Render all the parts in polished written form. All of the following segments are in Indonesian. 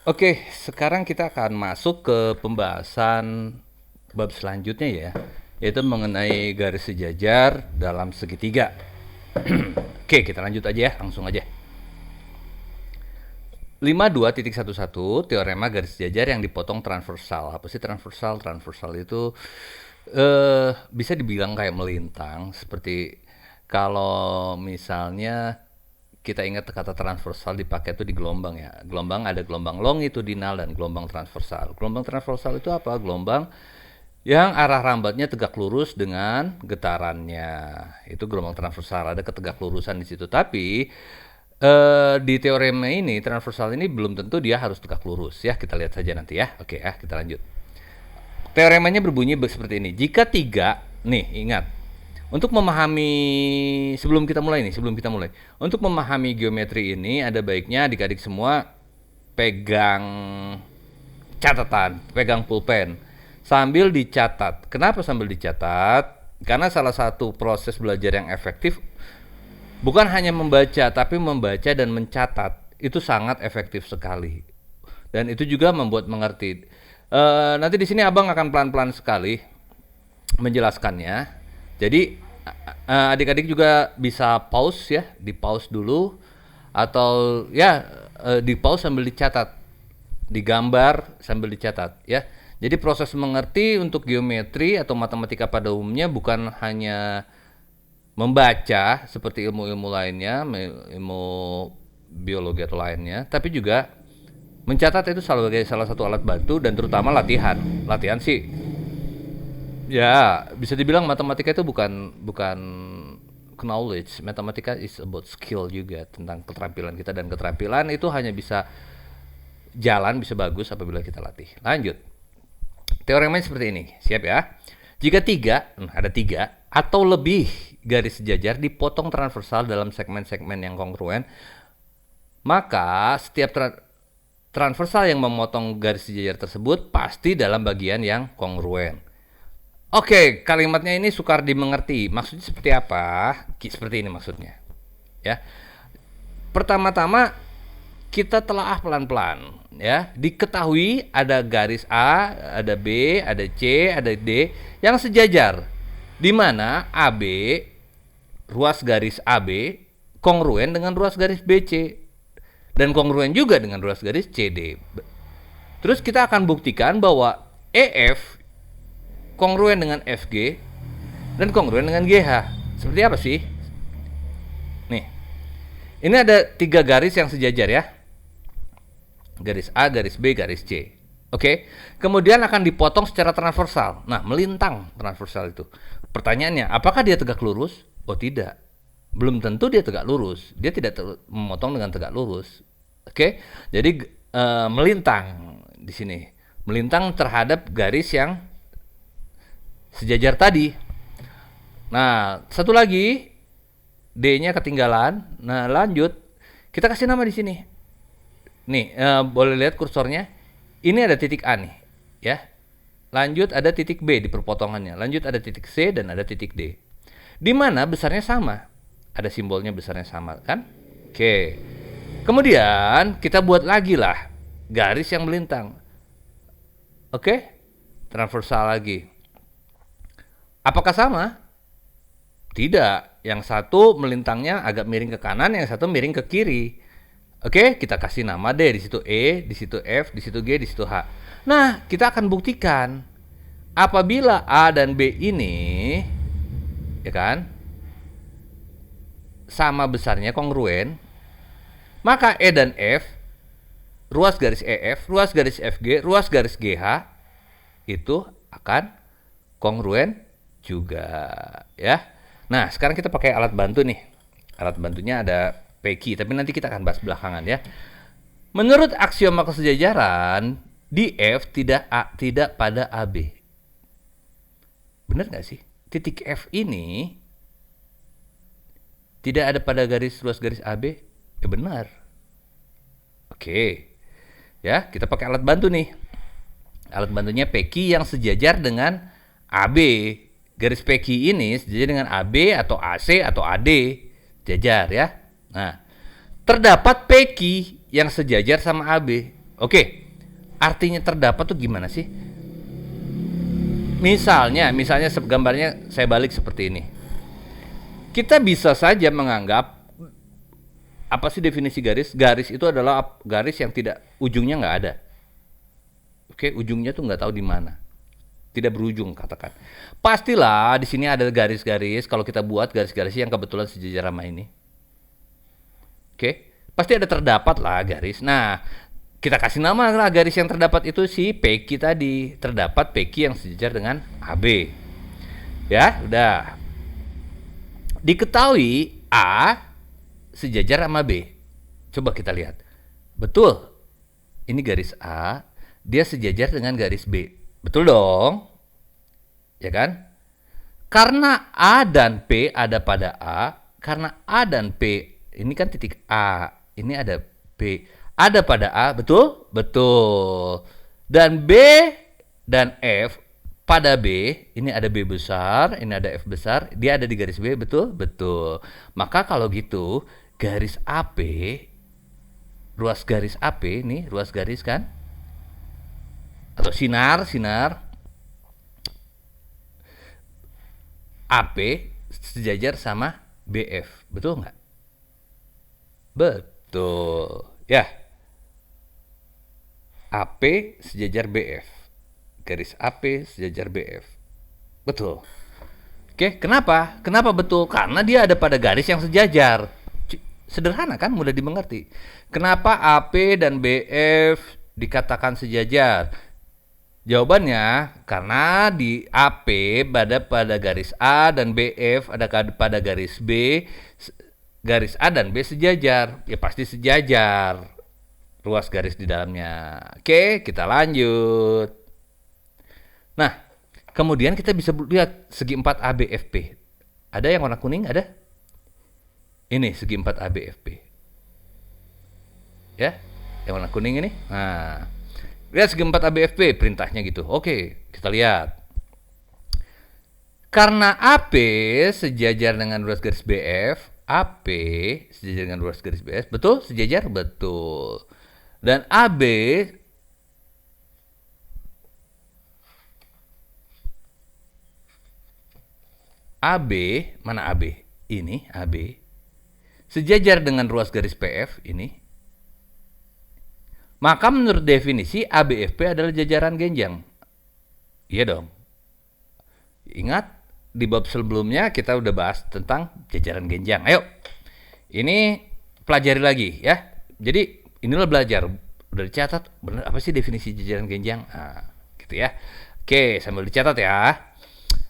Oke, sekarang kita akan masuk ke pembahasan bab selanjutnya ya, yaitu mengenai garis sejajar dalam segitiga. Oke, kita lanjut aja ya, langsung aja. 52.11 teorema garis sejajar yang dipotong transversal. Apa sih transversal? Transversal itu bisa dibilang kayak melintang, seperti kalau misalnya kita ingat kata transversal dipakai itu di gelombang ya. Gelombang ada gelombang longitudinal dan gelombang transversal. Gelombang transversal itu apa? Gelombang yang arah rambatnya tegak lurus dengan getarannya. Itu gelombang transversal, ada ketegak lurusan di situ. Tapi di teorema ini transversal ini belum tentu dia harus tegak lurus ya. Kita lihat saja nanti ya. Oke ya, kita lanjut. Teoremanya berbunyi seperti ini. Jika tiga, nih ingat, untuk memahami sebelum kita mulai, untuk memahami geometri ini ada baiknya adik-adik semua pegang catatan, pegang pulpen sambil dicatat. Kenapa sambil dicatat? Karena salah satu proses belajar yang efektif bukan hanya membaca, tapi membaca dan mencatat. Itu sangat efektif sekali. Dan itu juga membuat mengerti. Nanti di sini abang akan pelan-pelan sekali menjelaskannya. Jadi adik-adik juga bisa pause ya, di pause dulu atau ya di pause sambil dicatat, digambar sambil dicatat ya. Jadi proses mengerti untuk geometri atau matematika pada umumnya bukan hanya membaca seperti ilmu-ilmu lainnya, ilmu biologi atau lainnya, tapi juga mencatat itu sebagai salah satu alat bantu dan terutama latihan. Latihan sih ya bisa dibilang matematika itu bukan knowledge. Matematika is about skill juga, tentang keterampilan kita, dan keterampilan itu hanya bisa jalan, bisa bagus apabila kita latih. Lanjut. Teoremanya seperti ini. Siap ya? Jika ada tiga atau lebih garis sejajar dipotong transversal dalam segmen-segmen yang kongruen, maka setiap transversal yang memotong garis sejajar tersebut pasti dalam bagian yang kongruen. Oke, kalimatnya ini sukar dimengerti. Maksudnya seperti apa? Seperti ini maksudnya. Ya. Pertama-tama kita telaah pelan-pelan ya. Diketahui ada garis A, ada B, ada C, ada D yang sejajar. Di mana AB, ruas garis AB kongruen dengan ruas garis BC dan kongruen juga dengan ruas garis CD. Terus kita akan buktikan bahwa EF kongruen dengan FG dan kongruen dengan GH. Seperti apa sih? Nih, ini ada tiga garis yang sejajar ya. Garis A, garis B, garis C. Oke, kemudian akan dipotong secara transversal. Nah, melintang transversal itu. Pertanyaannya, apakah dia tegak lurus? Oh tidak, belum tentu dia tegak lurus. Dia tidak memotong dengan tegak lurus. Oke, jadi melintang di sini, melintang terhadap garis yang sejajar tadi. Nah, satu lagi D-nya ketinggalan. Nah, lanjut. Kita kasih nama di sini. Nih, boleh lihat kursornya. Ini ada titik A nih, ya. Lanjut ada titik B di perpotongannya. Lanjut ada titik C dan ada titik D. Di mana besarnya sama. Ada simbolnya besarnya sama, kan? Oke. Kemudian kita buat lagi lah garis yang melintang. Oke? Transversal lagi. Apakah sama? Tidak. Yang satu melintangnya agak miring ke kanan, yang satu miring ke kiri. Oke, kita kasih nama deh, di situ E, di situ F, di situ G, di situ H. Nah, kita akan buktikan apabila A dan B ini ya kan sama besarnya, kongruen, maka E dan F, ruas garis EF, ruas garis FG, ruas garis GH itu akan kongruen juga ya. Nah, sekarang kita pakai alat bantu nih. Alat bantunya ada Peki, tapi nanti kita akan bahas belakangan ya. Menurut aksioma kesejajaran, di F tidak pada AB. Benar nggak sih? Titik F ini tidak ada pada ruas garis AB? Ya benar. Oke. Ya, kita pakai alat bantu nih. Alat bantunya Peki yang sejajar dengan AB. Garis Peki ini sejajar dengan AB atau AC atau AD. Sejajar ya. Nah, terdapat Peki yang sejajar sama AB. Oke, artinya terdapat tuh gimana sih? Misalnya gambarnya saya balik seperti ini. Kita bisa saja menganggap apa sih definisi garis? Garis itu adalah garis yang tidak ujungnya nggak ada. Oke, ujungnya tuh nggak tahu di mana. Tidak berujung katakan. Pastilah di sini ada garis-garis. Kalau kita buat garis-garis yang kebetulan sejajar sama ini. Oke, pasti ada terdapat lah garis. Nah, kita kasih nama lah garis yang terdapat itu si PQ tadi. Terdapat PQ yang sejajar dengan AB. Ya, udah. Diketahui A sejajar sama B. Coba kita lihat. Betul. Ini garis A, dia sejajar dengan garis B. Betul dong? Ya kan? Karena A dan P ada pada A, karena A dan P ini kan titik A, ini ada P, ada pada A, betul? Betul. Dan B dan F pada B, ini ada B besar, ini ada F besar, dia ada di garis B, betul? Betul. Maka kalau gitu, garis AP, ruas garis AP, nih ruas garis kan? Atau sinar AP sejajar sama BF, betul nggak? Betul. Ya, AP sejajar BF. Garis AP sejajar BF. Betul. Oke, kenapa? Kenapa betul? Karena dia ada pada garis yang sejajar. Sederhana kan, mudah dimengerti. Kenapa AP dan BF dikatakan sejajar? Jawabannya karena di AP pada garis A dan BF ada pada garis B, garis A dan B sejajar. Ya pasti sejajar ruas garis di dalamnya. Oke, kita lanjut. Nah, kemudian kita bisa lihat segi 4 ABFP. Ada yang warna kuning? Ada? Ini segi 4 ABFP. Ya, yang warna kuning ini. Nah, lihat segi 4 ABFP, perintahnya gitu. Oke, kita lihat. Karena AP sejajar dengan ruas garis BF, AP sejajar dengan ruas garis BF, betul? Sejajar? Betul. Dan AB mana AB? Ini AB sejajar dengan ruas garis PF ini. Maka menurut definisi ABFP adalah jajaran genjang. Iya dong. Ingat di bab sebelumnya kita udah bahas tentang jajaran genjang. Ayo. Ini pelajari lagi ya. Jadi inilah belajar. Udah dicatat benar apa sih definisi jajaran genjang? Nah, gitu ya. Oke, sambil dicatat ya.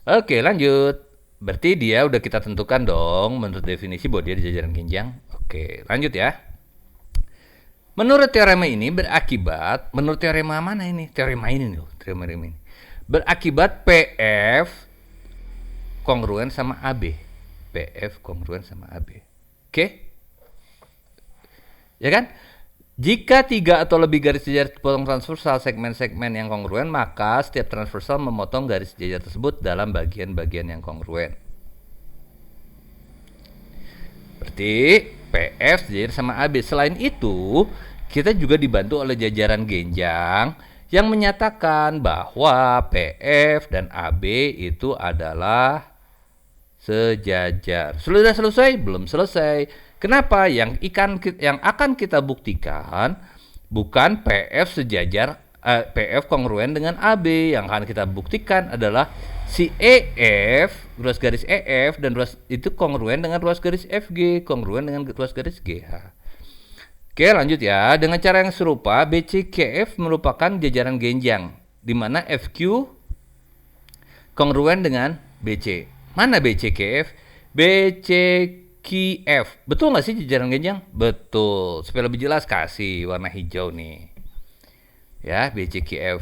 Oke, lanjut. Berarti dia udah kita tentukan dong menurut definisi bahwa dia di jajaran genjang. Oke, lanjut ya. Menurut teorema ini berakibat, menurut teorema mana ini? Teorema ini loh, teorema ini. Berakibat PF kongruen sama AB. PF kongruen sama AB. Oke? Ya kan? Jika 3 atau lebih garis jajar potong transversal segmen-segmen yang kongruen, maka setiap transversal memotong garis jajar tersebut dalam bagian-bagian yang kongruen. Berarti PF sejajar sama AB. Selain itu, kita juga dibantu oleh jajaran genjang yang menyatakan bahwa PF dan AB itu adalah sejajar. Sudah selesai? Belum selesai. Kenapa? Yang akan kita buktikan bukan PF sejajar PF kongruen dengan AB. Yang akan kita buktikan adalah si EF, ruas garis EF dan ruas itu kongruen dengan ruas garis FG, kongruen dengan ruas garis GH. Oke, lanjut ya. Dengan cara yang serupa, BCKF merupakan jajaran genjang di mana FQ kongruen dengan BC. Mana BCKF? BCKF. Betul nggak sih jajaran genjang? Betul. Supaya lebih jelas kasih warna hijau nih. Ya, BCKF.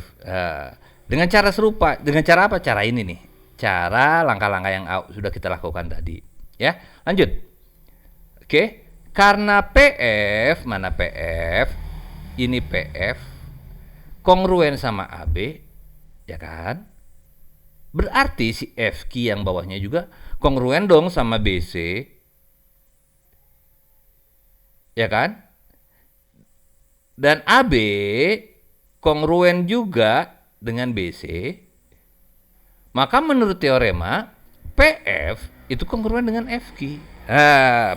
Dengan cara serupa. Dengan cara apa? Cara ini nih. Cara langkah-langkah yang sudah kita lakukan tadi. Ya, lanjut. Oke. Karena PF, mana PF? Ini PF. Kongruen sama AB. Ya kan? Berarti si FQ yang bawahnya juga kongruen dong sama BC. Ya kan? Dan AB kongruen juga dengan BC, maka menurut teorema PF itu kongruen dengan FQ.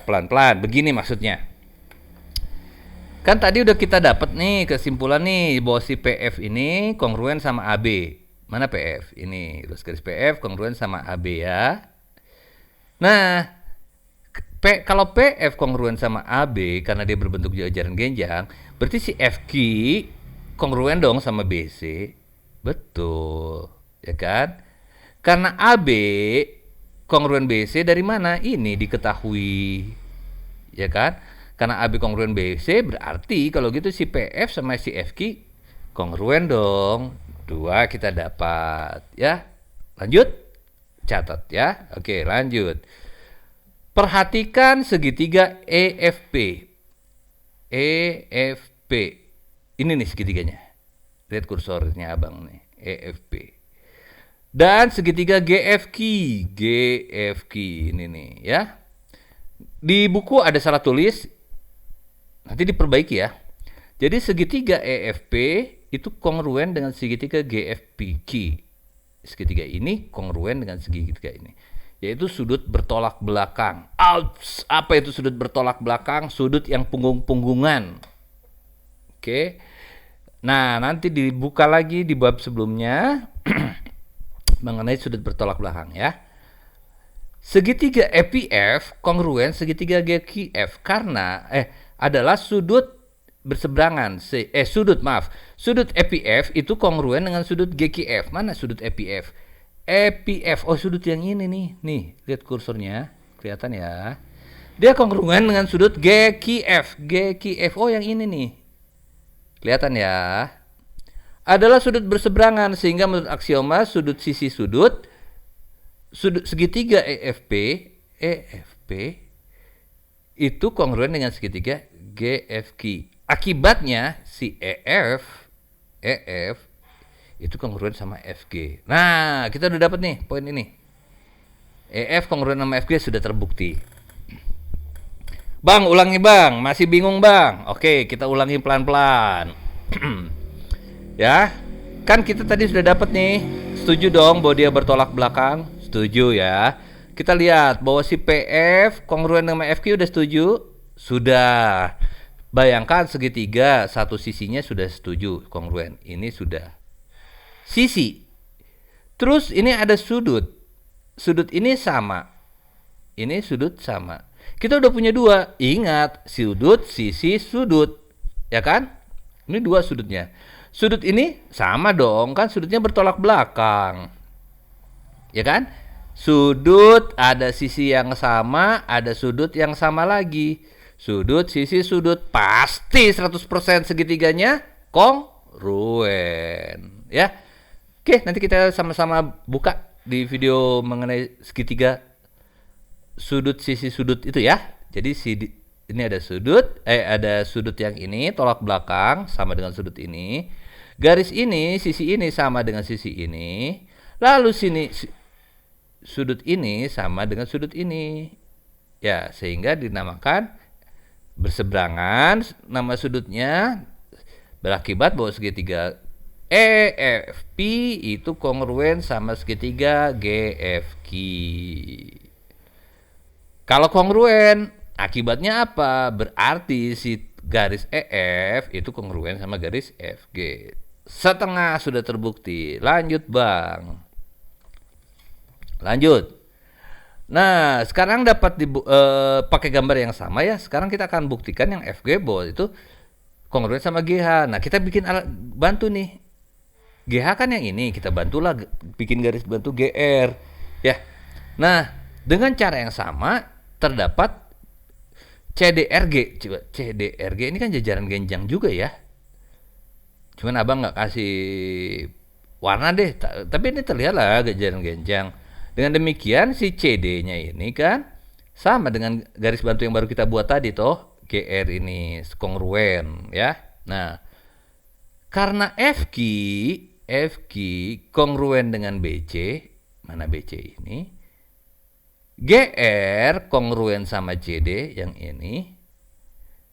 Pelan-pelan begini maksudnya. Kan tadi udah kita dapat nih kesimpulan nih bahwa si PF ini kongruen sama AB. Mana PF? Ini garis PF kongruen sama AB ya. Nah, kalau PF kongruen sama AB karena dia berbentuk jajaran genjang, berarti si FQ kongruen dong sama BC. Betul, ya kan? Karena AB kongruen BC dari mana? Ini diketahui, ya kan? Karena AB kongruen BC berarti kalau gitu si PF sama si FQ kongruen dong. 2 kita dapat, ya. Lanjut, catat ya. Oke, lanjut. Perhatikan segitiga EFP. EFP. Ini nih segitiganya. Lihat kursornya abang nih. EFP. Dan segitiga GFQ. GFQ ini nih ya. Di buku ada salah tulis. Nanti diperbaiki ya. Jadi segitiga EFP itu kongruen dengan segitiga GFPQ. Segitiga ini kongruen dengan segitiga ini. Yaitu sudut bertolak belakang. Ouch! Apa itu sudut bertolak belakang? Sudut yang punggung-punggungan. Oke. Nah, nanti dibuka lagi di bab sebelumnya mengenai sudut bertolak belakang ya. Segitiga EPF kongruen segitiga GQF karena adalah sudut berseberangan. Sudut EPF itu kongruen dengan sudut GQF. Mana sudut EPF? EPF, sudut yang ini nih. Nih, lihat kursornya. Kelihatan ya. Dia kongruen dengan sudut GQF. GQF, yang ini nih. Kelihatan ya. Adalah sudut berseberangan sehingga menurut aksioma sudut sisi sudut segitiga EFP itu kongruen dengan segitiga GFQ. Akibatnya si EF itu kongruen sama FG. Nah, kita udah dapat nih poin ini. EF kongruen sama FG sudah terbukti. Bang, ulangi bang. Masih bingung bang? Oke, kita ulangi pelan-pelan. Ya, kan kita tadi sudah dapat nih. Setuju dong bahwa dia bertolak belakang? Setuju ya. Kita lihat bahwa si PF kongruen sama FQ udah setuju? Sudah. Bayangkan segitiga satu sisinya sudah setuju kongruen. Ini sudah. Sisi. Terus ini ada sudut. Sudut ini sama. Ini sudut sama. Kita udah punya 2. Ingat, sudut, sisi, sudut. Ya kan? Ini 2 sudutnya. Sudut ini sama dong, kan sudutnya bertolak belakang. Ya kan? Sudut ada sisi yang sama, ada sudut yang sama lagi. Sudut, sisi, sudut. Pasti 100% segitiganya kongruen. Ya. Oke, nanti kita sama-sama buka di video mengenai segitiga sudut, sisi, sudut itu ya. Jadi ini ada sudut yang ini tolak belakang sama dengan sudut ini. Garis ini, sisi ini sama dengan sisi ini. Lalu sini sudut ini sama dengan sudut ini. Ya, sehingga dinamakan berseberangan. Nama sudutnya berakibat bahwa segitiga EFP itu kongruen sama segitiga GFQ. Kalau kongruen, akibatnya apa? Berarti si garis EF itu kongruen sama garis FG. Setengah sudah terbukti. Lanjut bang. Lanjut. Nah, sekarang dapat pakai gambar yang sama ya. Sekarang kita akan buktikan yang FG bahwa itu kongruen sama GH. Nah, kita bikin alat bantu nih. GH kan yang ini, kita bantulah bikin garis bantu GR. Ya. Nah, dengan cara yang sama terdapat CDRG. Coba CDRG ini kan jajaran genjang juga ya. Cuman abang nggak kasih warna deh, tapi ini terlihat lah jajaran genjang. Dengan demikian si CD-nya ini kan sama dengan garis bantu yang baru kita buat tadi toh, GR ini kongruen ya. Nah, karena FQ kongruen dengan BC, mana BC ini? GR kongruen sama CD yang ini.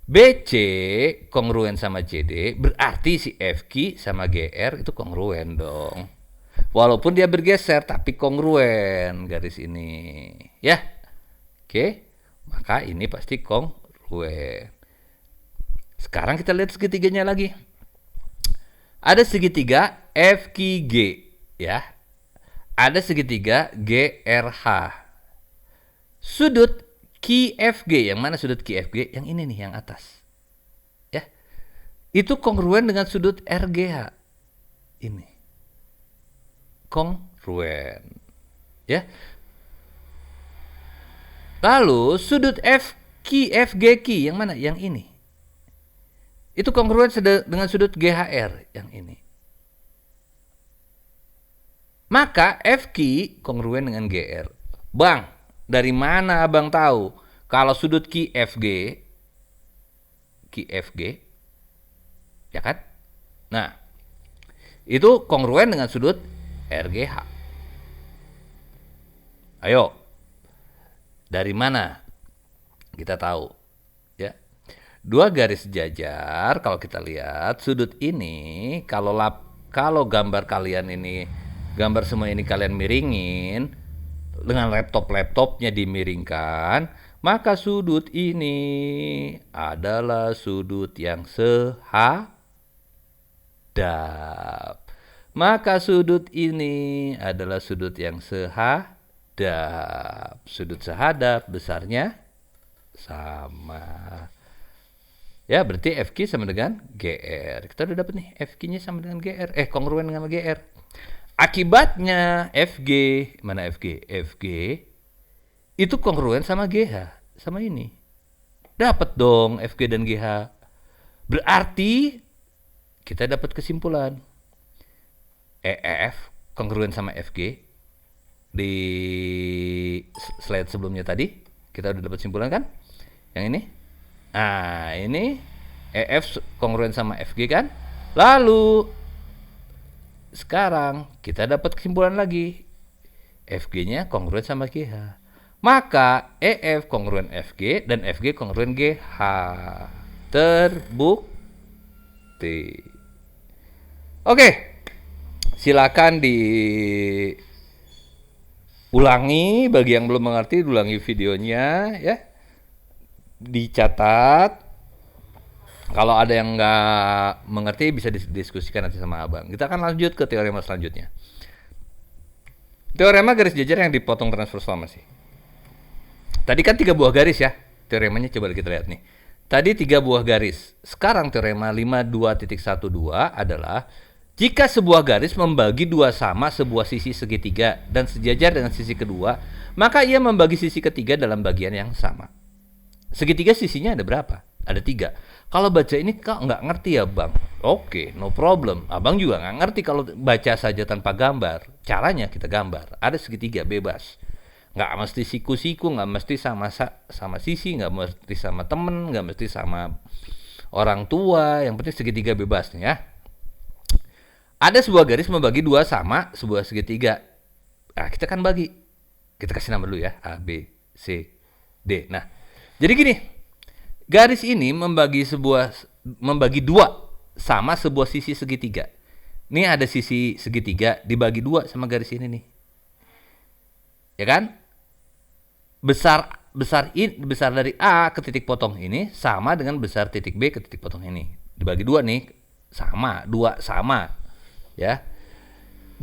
BC kongruen sama CD, berarti si FQ sama GR itu kongruen dong. Walaupun dia bergeser, tapi kongruen garis ini. Ya, oke. Maka ini pasti kongruen. Sekarang kita lihat segitiganya lagi. Ada segitiga FQG, ya. Ada segitiga GRH. Sudut QFG, yang mana sudut QFG? Yang ini nih, yang atas. Ya. Itu kongruen dengan sudut RGH. Ini. Kongruen. Ya. Lalu sudut FQFGQ yang mana? Yang ini. Itu kongruen dengan sudut GHR yang ini. Maka FQ kongruen dengan GR. Bang, dari mana abang tahu kalau sudut QFG, ya kan? Nah, itu kongruen dengan sudut RGH. Ayo, dari mana kita tahu? Ya, dua garis sejajar. Kalau kita lihat sudut ini, kalau gambar kalian ini, gambar semua ini kalian miringin dengan laptopnya dimiringkan, maka sudut ini adalah sudut yang sehadap. Maka sudut ini adalah sudut yang sehadap. Sudut sehadap besarnya sama. Ya, berarti FQ sama dengan GR. Kita udah dapat nih, FQ-nya sama dengan GR. Kongruen dengan GR. Akibatnya FG, mana FG? FG itu kongruen sama GH, sama ini. Dapat dong FG dan GH. Berarti kita dapat kesimpulan. EF kongruen sama FG. Di slide sebelumnya tadi kita udah dapat kesimpulan kan? Yang ini. Nah, ini EF kongruen sama FG kan? Lalu sekarang kita dapat kesimpulan lagi. FG-nya kongruen sama GH. Maka EF kongruen FG dan FG kongruen GH. Terbukti. Oke. Silakan diulangi bagi yang belum mengerti, diulangi videonya ya. Dicatat. Kalau ada yang nggak mengerti bisa didiskusikan nanti sama abang. Kita akan lanjut ke teorema selanjutnya. Teorema garis jajar yang dipotong transversal masih. Tadi kan 3 buah garis ya. Teoremanya coba kita lihat nih. Tadi 3 buah garis. Sekarang teorema 52.12 adalah jika sebuah garis membagi dua sama sebuah sisi segitiga dan sejajar dengan sisi kedua, maka ia membagi sisi ketiga dalam bagian yang sama. Segitiga sisinya ada berapa? Ada 3. Kalau baca ini kok nggak ngerti ya bang? Oke, no problem. Abang juga nggak ngerti kalau baca saja tanpa gambar. Caranya kita gambar. Ada segitiga bebas. Nggak mesti siku-siku, nggak mesti sama sisi, nggak mesti sama temen, nggak mesti sama orang tua. Yang penting segitiga bebas nih ya. Ada sebuah garis membagi dua sama sebuah segitiga. Nah, kita kan bagi. Kita kasih nama dulu ya. A, B, C, D. Nah, jadi gini. Garis ini membagi dua sama sebuah sisi segitiga. Ini ada sisi segitiga dibagi dua sama garis ini nih. Ya kan? Besar dari A ke titik potong ini sama dengan besar titik B ke titik potong ini. Dibagi dua nih, dua sama. Ya.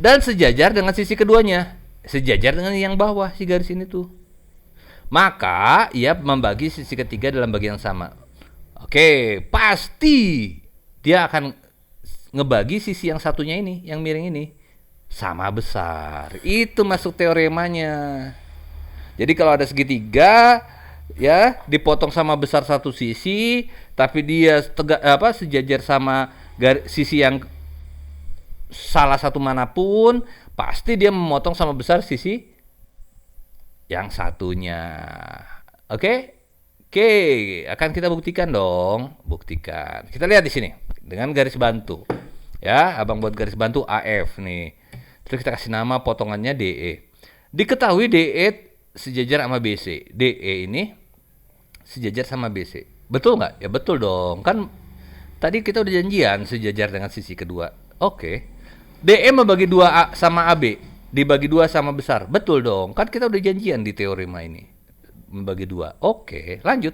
Dan sejajar dengan sisi keduanya. Sejajar dengan yang bawah si garis ini tuh. Maka ia membagi sisi ketiga dalam bagian yang sama. Oke, pasti dia akan ngebagi sisi yang satunya ini, yang miring ini, sama besar. Itu masuk teoremanya. Jadi kalau ada segitiga, ya dipotong sama besar satu sisi, tapi dia sejajar sama sisi yang salah satu manapun, pasti dia memotong sama besar sisi yang satunya. Oke, akan kita buktikan dong. Buktikan. Kita lihat di sini dengan garis bantu. Ya, abang buat garis bantu AF nih. Terus kita kasih nama potongannya DE. Diketahui DE sejajar sama BC. DE ini sejajar sama BC. Betul nggak? Ya betul dong. Kan tadi kita udah janjian sejajar dengan sisi kedua. Oke. DE membagi dua sama AB. Dibagi dua sama besar. Betul dong. Kan kita udah janjian di teorema ini. Membagi dua. Oke, lanjut.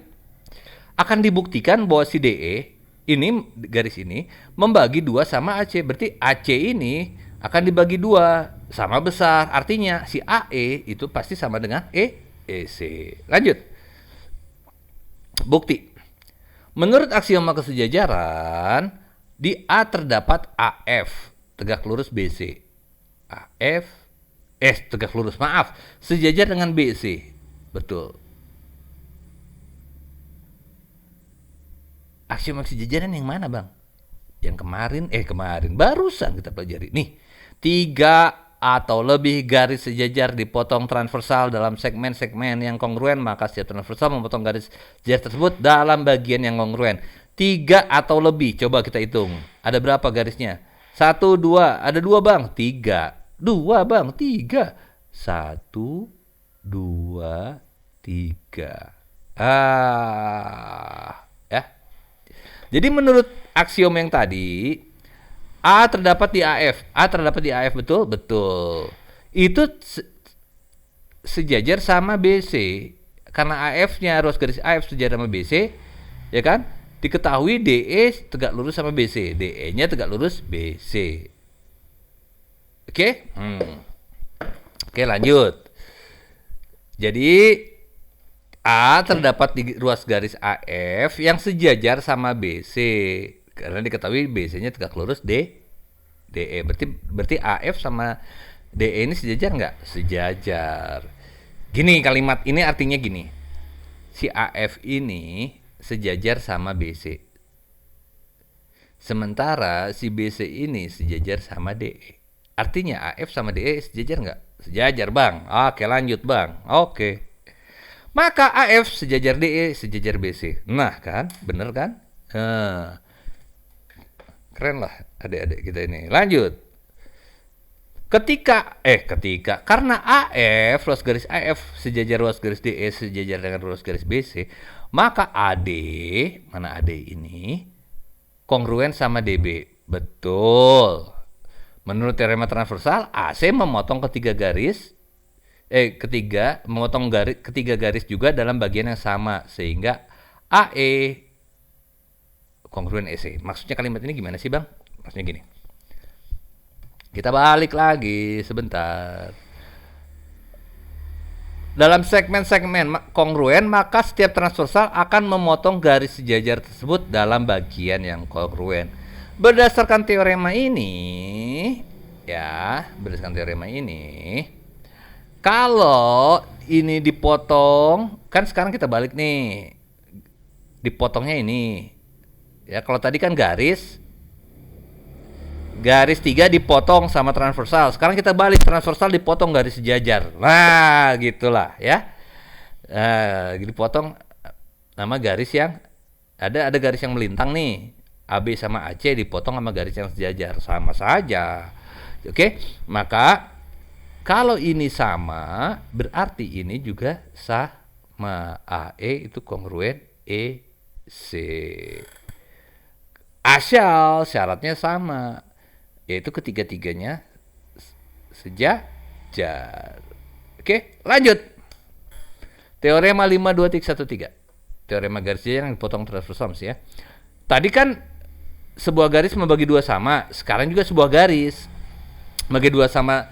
Akan dibuktikan bahwa si DE ini, garis ini, membagi dua sama AC. Berarti AC ini akan dibagi dua sama besar. Artinya si AE itu pasti sama dengan EC. Lanjut. Bukti. Menurut aksioma kesejajaran, di A terdapat AF, tegak lurus BC. AF, tegak lurus, maaf, sejajar dengan BC. Betul. Aksioma kesejajaran yang mana, Bang? Yang kemarin, barusan kita pelajari. Nih, 3 atau lebih garis sejajar dipotong transversal dalam segmen-segmen yang kongruen, maka setiap transversal memotong garis sejajar tersebut dalam bagian yang kongruen. 3 atau lebih, coba kita hitung. Ada berapa garisnya? 1, 2, ada 2 Bang. 3, 2 Bang, 3. 1, 2, 3. Ya. Jadi menurut aksiom yang tadi, A terdapat di AF. A terdapat di AF, betul? Betul. Itu sejajar sama BC. Karena AF-nya, ruas garis AF sejajar sama BC, ya kan? Diketahui DE tegak lurus sama BC. DE-nya tegak lurus BC. Oke? Oke, lanjut. Jadi A terdapat di ruas garis AF yang sejajar sama BC. Karena diketahui BC-nya tegak lurus DE. Berarti AF sama DE ini sejajar nggak? Sejajar. Gini, kalimat ini artinya gini. Si AF ini sejajar sama BC. Sementara si BC ini sejajar sama DE. Artinya AF sama DE sejajar nggak? Sejajar, Bang. Oke, lanjut, Bang. Oke. Maka AF sejajar DE, sejajar BC. Nah, kan? Bener kan? Keren lah adik-adik kita ini. Lanjut. Karena AF, ruas garis AF sejajar ruas garis DE sejajar dengan ruas garis BC, maka AD, mana AD ini, kongruen sama DB. Betul. Menurut teorema transversal, AC memotong ketiga garis garis juga dalam bagian yang sama, sehingga AE kongruen EC. Maksudnya kalimat ini gimana sih, Bang? Maksudnya gini. Kita balik lagi sebentar. Dalam segmen-segmen kongruen, maka setiap transversal akan memotong garis sejajar tersebut dalam bagian yang kongruen. Berdasarkan teorema ini, kalau ini dipotong, kan sekarang kita balik nih. Dipotongnya ini. Ya, kalau tadi kan garis 3 dipotong sama transversal. Sekarang kita balik, transversal dipotong garis sejajar. Nah, gitulah ya. Dipotong nama garis yang ada garis yang melintang nih. AB sama AC dipotong sama garis yang sejajar, sama saja. Oke, maka kalau ini sama, berarti ini juga sama. AE itu kongruen EC. Asal syaratnya sama, yaitu ketiga-tiganya sejajar. Oke, lanjut. Teorema 52313. Teorema garis sejajar yang dipotong transversal ya. Tadi kan sebuah garis membagi dua sama, sekarang juga sebuah garis membagi dua sama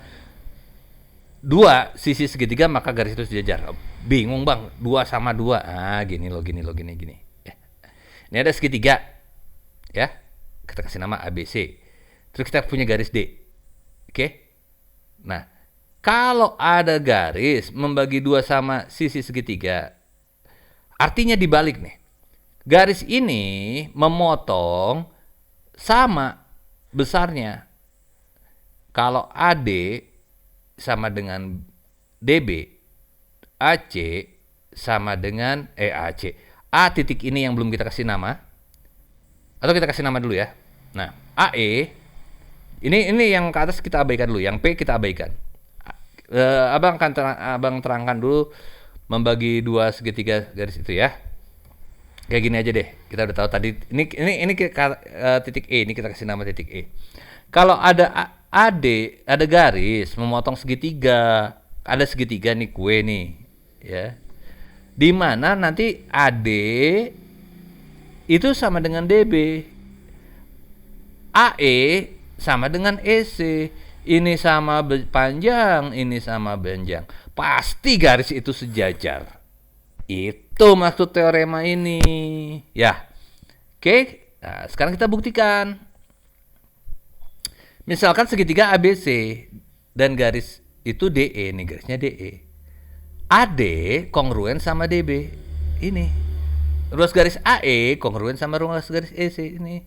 dua sisi segitiga, maka garis itu sejajar. Bingung, Bang, 2 sama 2. Gini loh. Ya. Ini ada segitiga. Ya, kita kasih nama ABC. Terus kita punya garis D. Oke. Nah, kalau ada garis membagi 2 sama sisi segitiga, artinya dibalik nih. Garis ini memotong sama besarnya. Kalau AD sama dengan DB, AC sama dengan AC. A titik ini yang belum kita kasih nama. Atau kita kasih nama dulu ya. Nah, AE ini yang ke atas kita abaikan dulu, yang P kita abaikan. Abang terangkan dulu membagi 2 segitiga garis itu ya. Kayak gini aja deh, kita udah tahu tadi. Ini titik E, ini kita kasih nama titik E. Kalau ada AD, ada garis memotong segitiga, ada segitiga nih kue nih, ya. Di mana nanti AD itu sama dengan DB, AE sama dengan EC. Ini sama panjang, ini sama panjang. Pasti garis itu sejajar. Itu maksud teorema ini. Ya. Oke. Nah, sekarang kita buktikan. Misalkan segitiga ABC dan garis itu DE, nih garisnya DE. AD kongruen sama DB. Ini. Ruas garis AE kongruen sama ruas garis EC ini.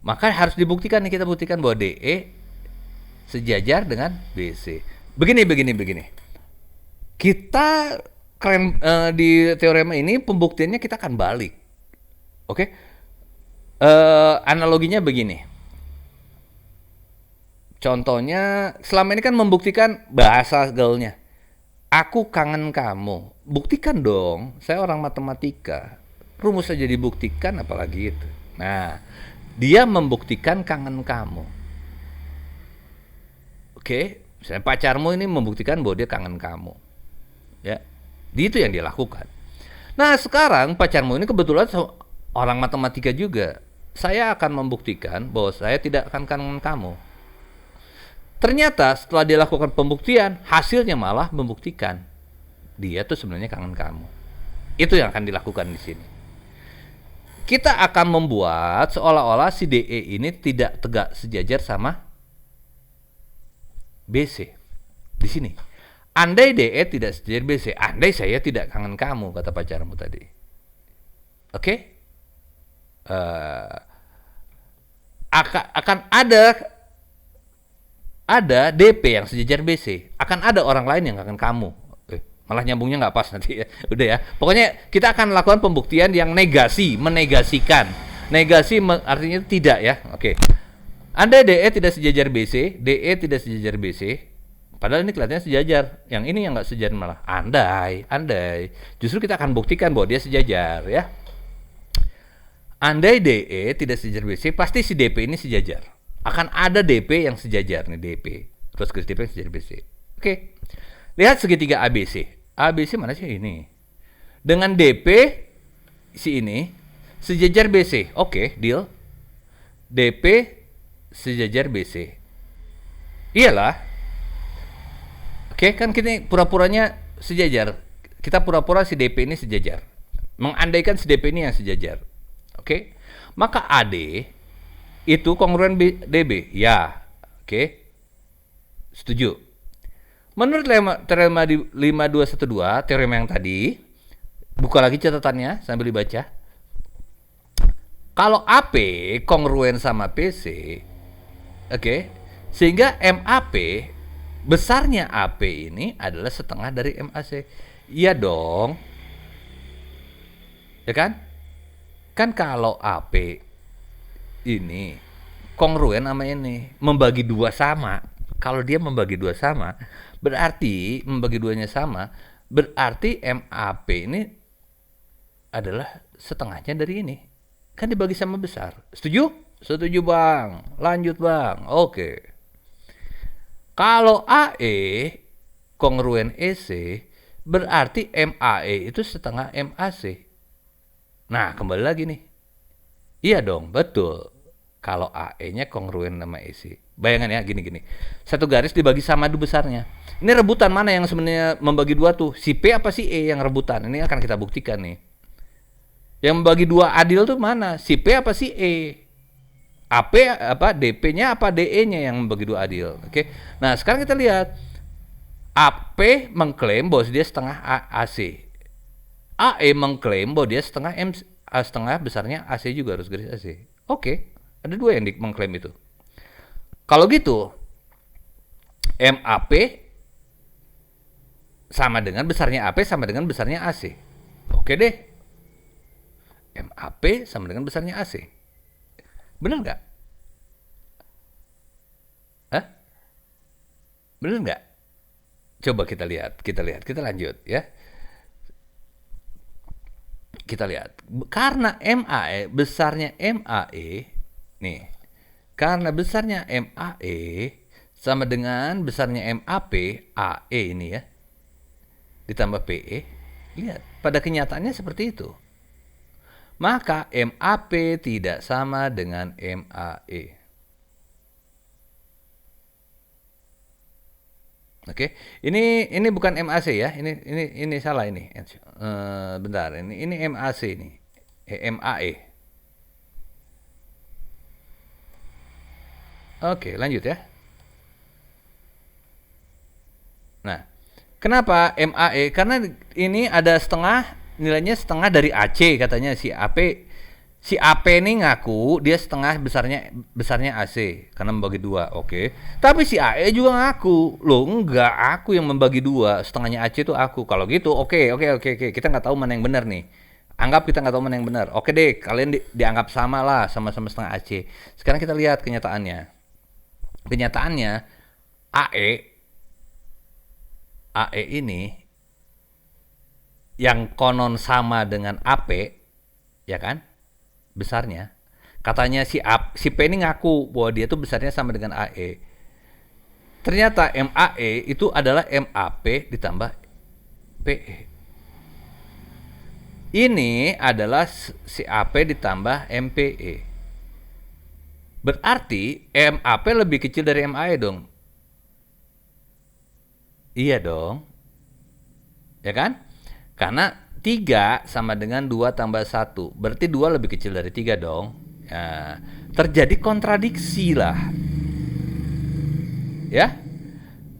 Maka harus dibuktikan nih, kita buktikan bahwa DE sejajar dengan BC. Begini. Kita keren di teorema ini pembuktiannya kita akan balik. Oke? Analoginya begini. Contohnya, selama ini kan membuktikan bahasa gaulnya. Aku kangen kamu. Buktikan dong, saya orang matematika. Rumus saja dibuktikan, apalagi itu. Nah, dia membuktikan kangen kamu. Oke, misalnya pacarmu ini membuktikan bahwa dia kangen kamu. Ya, itu yang dia lakukan. Nah, sekarang pacarmu ini kebetulan orang matematika juga. Saya akan membuktikan bahwa saya tidak akan kangen kamu. Ternyata setelah dia lakukan pembuktian, hasilnya malah membuktikan dia tuh sebenarnya kangen kamu. Itu yang akan dilakukan di sini. Kita akan membuat seolah-olah si DE ini tidak tegak sejajar sama BC. Di sini. Andai DE tidak sejajar BC, andai saya tidak kangen kamu, kata pacarmu tadi. Oke? Akan ada DP yang sejajar BC, akan ada orang lain yang akan kamu. Malah nyambungnya nggak pas nanti ya. Udah ya. Pokoknya kita akan lakukan pembuktian yang menegasikan. Negasi artinya tidak ya. Oke. Andai DE tidak sejajar BC, DE tidak sejajar BC, padahal ini kelihatannya sejajar. Yang ini yang nggak sejajar malah. Andai. Justru kita akan buktikan bahwa dia sejajar ya. Andai DE tidak sejajar BC, pasti si DP ini sejajar. Akan ada DP yang sejajar nih, DP. Terus garis DP yang sejajar BC. Oke. Lihat segitiga ABC. ABC mana sih ini? Dengan DP si ini sejajar BC. Oke, deal. DP sejajar BC. Iyalah. Oke, kan kita pura-puranya sejajar. Kita pura-pura si DP ini sejajar. Mengandaikan si DP ini yang sejajar. Oke. Maka AD itu kongruen DB. Ya. Oke. Setuju. Menurut teorema 5212, teorema yang tadi, buka lagi catatannya sambil dibaca. Kalau AP kongruen sama PC, oke, sehingga MAP, besarnya AP ini adalah setengah dari MAC. Iya dong. Ya kan? Kan kalau AP ini kongruen sama ini, membagi dua sama. Kalau dia membagi dua sama, berarti membagi duanya sama, berarti MAP ini adalah setengahnya dari ini. Kan dibagi sama besar. Setuju? Setuju bang. Lanjut bang. Oke. Kalau AE kongruen EC, berarti MAE itu setengah MAC. Nah, kembali lagi nih. Iya dong, betul. Kalau AE-nya kongruen sama EC. Bayangan ya, gini. Satu garis dibagi sama dua besarnya. Ini rebutan mana yang sebenarnya membagi dua tuh? Si P apa si E yang rebutan? Ini akan kita buktikan nih. Yang membagi dua adil tuh mana? Si P apa si E? AP apa DP-nya apa DE-nya yang membagi dua adil? Oke. Nah, sekarang kita lihat. AP mengklaim bahwa dia setengah AC. AE mengklaim bahwa dia setengah besarnya AC juga, harus garis AC. Oke. Ada dua yang mengklaim itu. Kalau gitu, MAP sama dengan besarnya AP sama dengan besarnya AC. Oke deh. MAP sama dengan besarnya AC. Bener nggak? Hah? Bener nggak? Coba kita lihat, kita lanjut ya. Kita lihat. Karena MAE, besarnya MAE, nih. Karena besarnya MAE sama dengan besarnya MAP, AE ini ya, ditambah PE. Lihat, pada kenyataannya seperti itu. Maka MAP tidak sama dengan MAE. Oke, ini bukan MAC ya, ini salah ini. Bentar, ini MAC ini, MAE. Oke, lanjut ya. Nah, kenapa MAE? Karena ini ada setengah, nilainya setengah dari AC katanya si AP. Si AP ini ngaku dia setengah besarnya AC karena membagi dua. Oke. Tapi si AE juga ngaku. Loh, enggak, aku yang membagi dua. Setengahnya AC itu aku. Kalau gitu, oke. Kita nggak tahu mana yang benar nih. Anggap kita nggak tahu mana yang benar. Oke deh, kalian dianggap sama lah, sama-sama setengah AC. Sekarang kita lihat kenyataannya. Kenyataannya AE AE ini yang konon sama dengan AP, ya kan? Besarnya. Katanya si P ini ngaku bahwa dia tuh besarnya sama dengan AE. Ternyata MAE itu adalah MAP ditambah PE. Ini adalah si AP ditambah MPE. Berarti MAP lebih kecil dari MAE dong. Iya dong. Ya kan? Karena 3 sama dengan 2 tambah 1. Berarti 2 lebih kecil dari 3 dong. Ya, terjadi kontradiksi lah. Ya?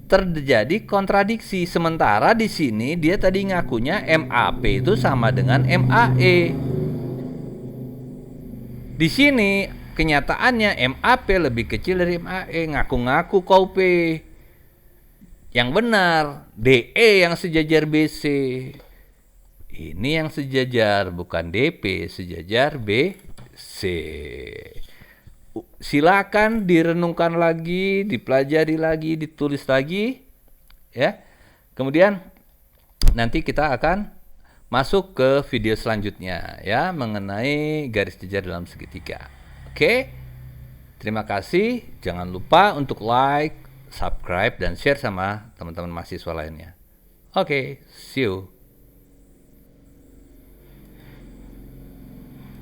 Terjadi kontradiksi. Sementara di sini dia tadi ngakunya MAP itu sama dengan MAE. Di sini kenyataannya MAP lebih kecil dari MAE. Ngaku-ngaku kau P. Yang benar, DE yang sejajar BC. Ini yang sejajar, bukan DP, sejajar BC. Silakan direnungkan lagi, dipelajari lagi, ditulis lagi, ya. Kemudian nanti kita akan masuk ke video selanjutnya, ya, mengenai garis jajar dalam segitiga. Oke, terima kasih. Jangan lupa untuk like, subscribe, dan share sama teman-teman mahasiswa lainnya. Oke, see you.